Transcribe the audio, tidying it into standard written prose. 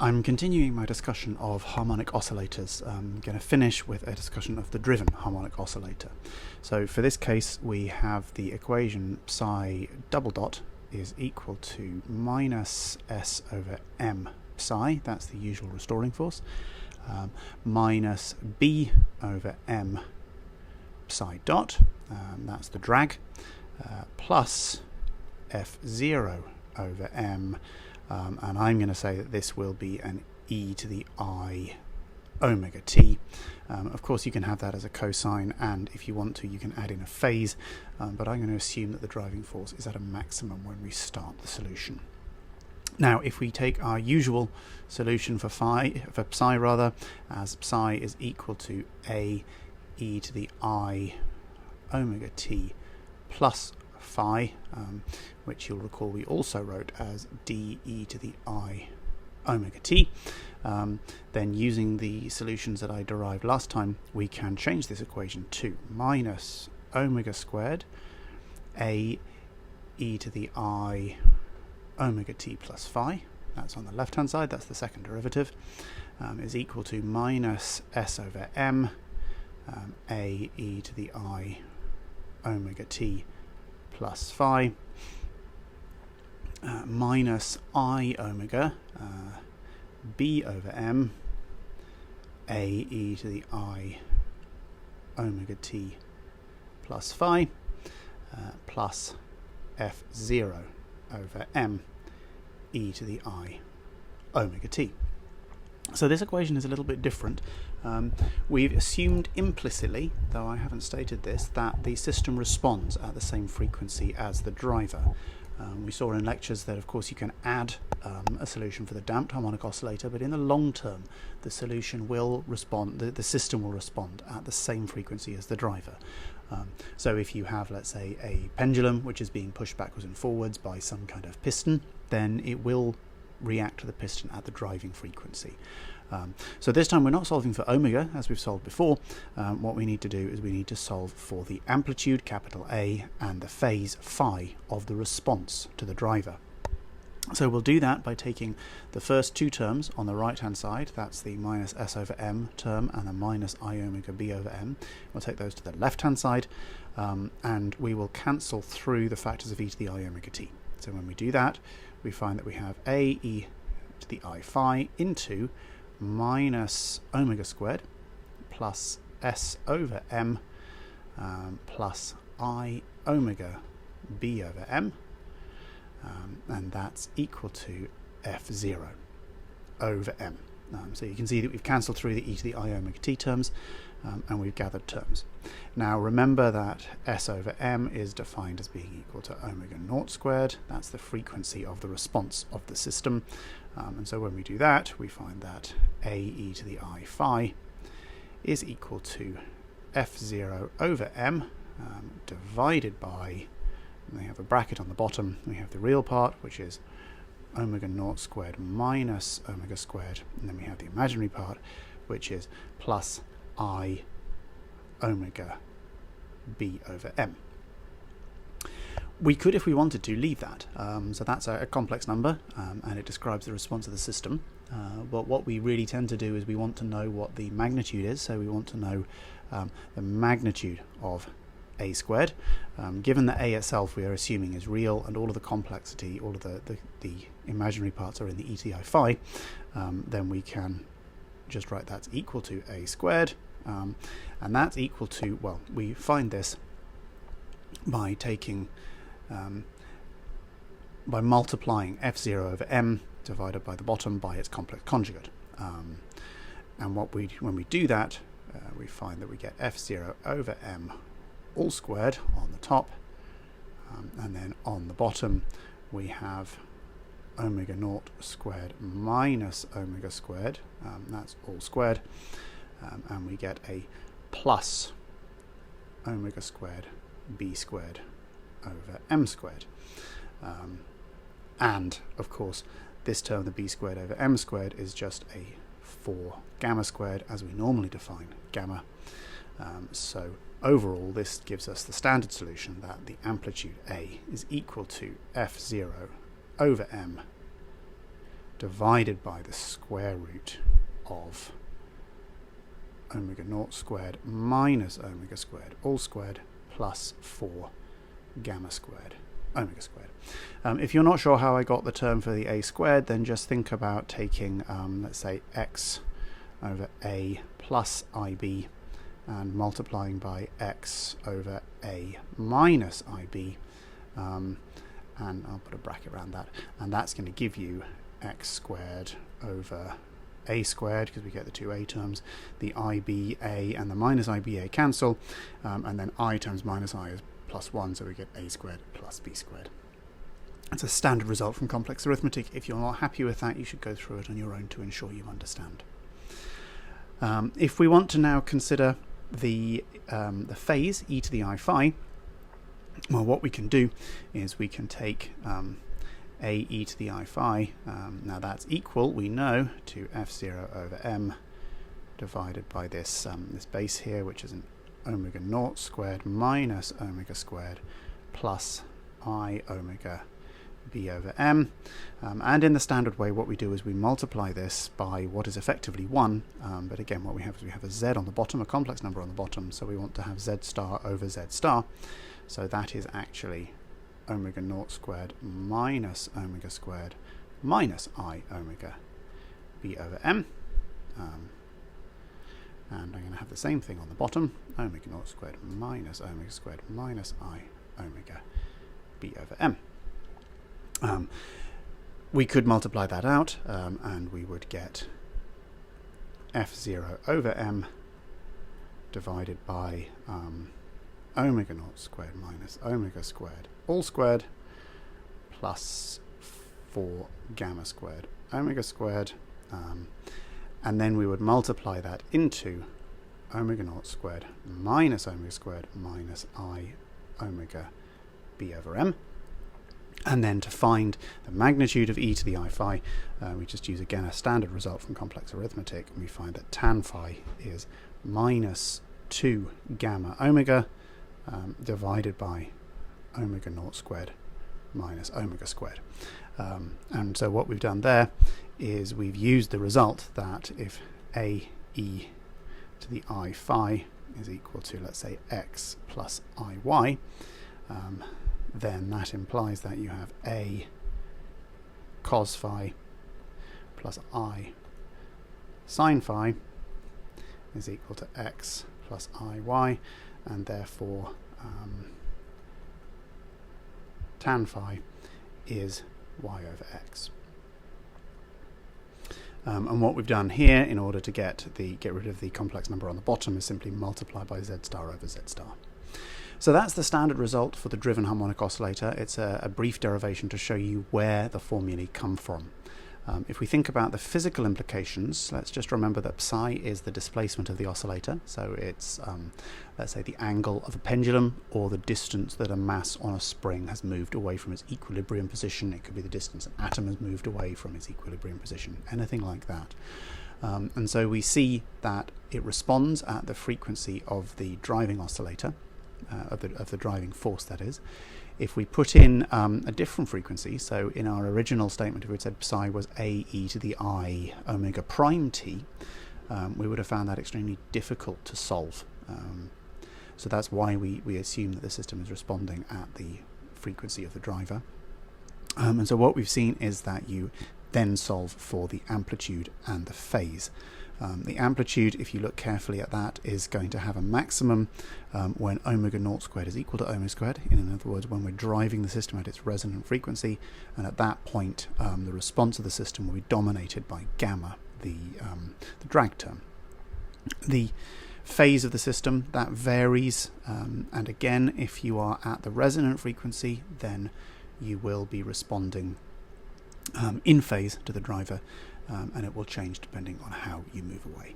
I'm continuing my discussion of harmonic oscillators. I'm going to finish with a discussion of the driven harmonic oscillator. So for this case we have the equation psi double dot is equal to minus s over m psi, that's the usual restoring force, minus b over m psi dot, that's the drag, plus f0 over m, and I'm going to say that this will be an e to the I omega t. Of course you can have that as a cosine, and if you want to you can add in a phase, but I'm going to assume that the driving force is at a maximum when we start the solution. Now if we take our usual solution for psi, as psi is equal to a e to the I omega t plus phi, which you'll recall we also wrote as d e to the I omega t, then using the solutions that I derived last time we can change this equation to minus omega squared a e to the I omega t plus phi, that's on the left hand side, that's the second derivative, is equal to minus s over m a e to the I omega t plus phi, minus I omega b over m a e to the I omega t plus phi, plus f0 over m e to the I omega t. So this equation is a little bit different. We've assumed implicitly, though I haven't stated this, that the system responds at the same frequency as the driver. We saw in lectures that of course you can add a solution for the damped harmonic oscillator, but in the long term the solution will respond, the system will respond at the same frequency as the driver. So if you have, let's say, a pendulum which is being pushed backwards and forwards by some kind of piston, then it will react to the piston at the driving frequency. So this time we're not solving for omega as we've solved before. What we need to do is we need to solve for the amplitude, capital A, and the phase phi of the response to the driver. So we'll do that by taking the first two terms on the right hand side, that's the minus s over m term and the minus I omega b over m. We'll take those to the left hand side, and we will cancel through the factors of e to the I omega t. So when we do that we find that we have a e to the I phi into minus omega squared plus s over m plus I omega b over m, and that's equal to f0 over m. So you can see that we've cancelled through the e to the I omega t terms, and we've gathered terms. Now remember that s over m is defined as being equal to omega naught squared, that's the frequency of the response of the system, and so when we do that we find that a e to the I phi is equal to f0 over m divided by, we have a bracket on the bottom, we have the real part which is omega naught squared minus omega squared, and then we have the imaginary part which is plus I omega b over m. We could, if we wanted to, leave that. So that's a complex number, and it describes the response of the system. But what we really tend to do is we want to know what the magnitude is, so we want to know the magnitude of a squared. Given that a itself we are assuming is real and all of the complexity, all of the imaginary parts are in the e to the I phi, then we can just write that's equal to a squared, and that's equal to, well, we find this by taking by multiplying f0 over m divided by the bottom by its complex conjugate, and when we do that we find that we get f0 over m all squared on the top, and then on the bottom we have omega naught squared minus omega squared, that's all squared, and we get a plus omega squared b squared over m squared, and of course this term, the b squared over m squared, is just a 4 gamma squared as we normally define gamma. So overall this gives us the standard solution that the amplitude A is equal to f0 over m divided by the square root of omega naught squared minus omega squared all squared plus 4 gamma squared omega squared. If you're not sure how I got the term for the a squared, then just think about taking, let's say, x over a plus ib and multiplying by x over a minus ib, and I'll put a bracket around that, and that's going to give you x squared over a squared, because we get the two a terms, the iba and the minus iba cancel, and then I times minus I is plus 1, so we get a squared plus b squared. It's a standard result from complex arithmetic. If you're not happy with that, you should go through it on your own to ensure you understand. If we want to now consider the phase e to the I phi, well, what we can do is we can take a e to the I phi, now that's equal, we know, to f0 over m divided by this this base here, which is an omega naught squared minus omega squared plus I omega b over m, and in the standard way what we do is we multiply this by what is effectively 1, but again what we have is we have a z on the bottom, a complex number on the bottom, so we want to have z star over z star, so that is actually omega naught squared minus omega squared minus I omega b over m, and I'm going to have the same thing on the bottom, omega naught squared minus omega squared minus I omega b over m. We could multiply that out, and we would get f0 over m divided by omega naught squared minus omega squared all squared plus 4 gamma squared omega squared, and then we would multiply that into omega naught squared minus omega squared minus I omega b over m. And then to find the magnitude of e to the I phi, we just use again a standard result from complex arithmetic, and we find that tan phi is minus 2 gamma omega divided by omega naught squared minus omega squared. And so what we've done there is we've used the result that if a e to the I phi is equal to, let's say, x plus iy, then that implies that you have a cos phi plus I sin phi is equal to x plus iy, and therefore tan phi is y over x. And what we've done here in order to get rid of the complex number on the bottom is simply multiply by z star over z star. So that's the standard result for the driven harmonic oscillator. It's a brief derivation to show you where the formulae come from. If we think about the physical implications, let's just remember that psi is the displacement of the oscillator. So it's, let's say, the angle of a pendulum, or the distance that a mass on a spring has moved away from its equilibrium position. It could be the distance an atom has moved away from its equilibrium position, anything like that. And so we see that it responds at the frequency of the driving oscillator, of the driving force, that is. If we put in a different frequency, so in our original statement, if we had said psi was a e to the I omega prime t, we would have found that extremely difficult to solve. So that's why we assume that the system is responding at the frequency of the driver. And so what we've seen is that you then solve for the amplitude and the phase. The amplitude, if you look carefully at that, is going to have a maximum when omega naught squared is equal to omega squared. In other words, when we're driving the system at its resonant frequency, and at that point the response of the system will be dominated by gamma, the drag term. The phase of the system, that varies, and again, if you are at the resonant frequency, then you will be responding in phase to the driver, and it will change depending on how you move away.